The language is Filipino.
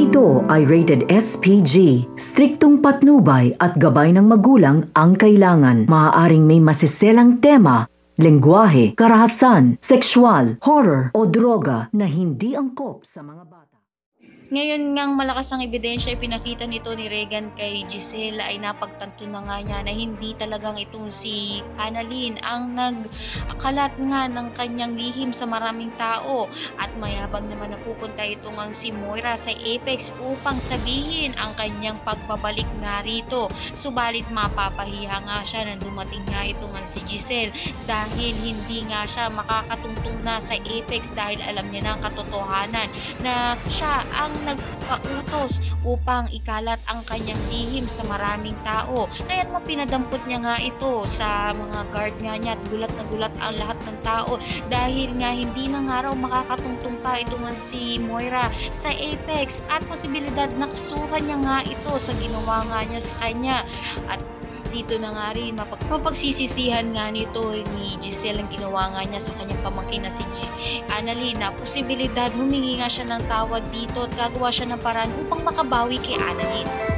ito ay rated SPG. Striktong patnubay at gabay ng magulang ang kailangan. Maaaring may masiselang tema, lengguwahe, karahasan, sexual, horror o droga na hindi angkop sa mga bata. Ngayon ngang malakas ang ebidensya ipinakita nito ni Regan kay Giselle ay napagtanto na nga niya na hindi talagang itong si Annalyn ang nagkalat nga ng kanyang lihim sa maraming tao at mayabang naman napupunta itong ang si Moira sa Apex upang sabihin ang kanyang pagbabalik nga rito. Subalit mapapahiya nga siya nang dumating nga itong ang si Giselle dahil hindi nga siya makakatungtong na sa Apex dahil alam niya na ang katotohanan na siya ang nagpautos upang ikalat ang kanyang lihim sa maraming tao. Kaya't mapinadampot niya nga ito sa mga guard nga niya at gulat na gulat ang lahat ng tao dahil nga hindi na nga raw makakatungtong pa ito nga si Moira sa Apex at posibilidad na kasuhan niya nga ito sa ginawa nga niya sa kanya. At dito na nga rin mapagsisisihan nga nito ni Giselle ang ginawa nga niya sa kanyang pamangkin na si Annalyn na posibilidad humingi nga siya ng tawad dito at gagawa siya ng paraan upang makabawi kay Annalyn.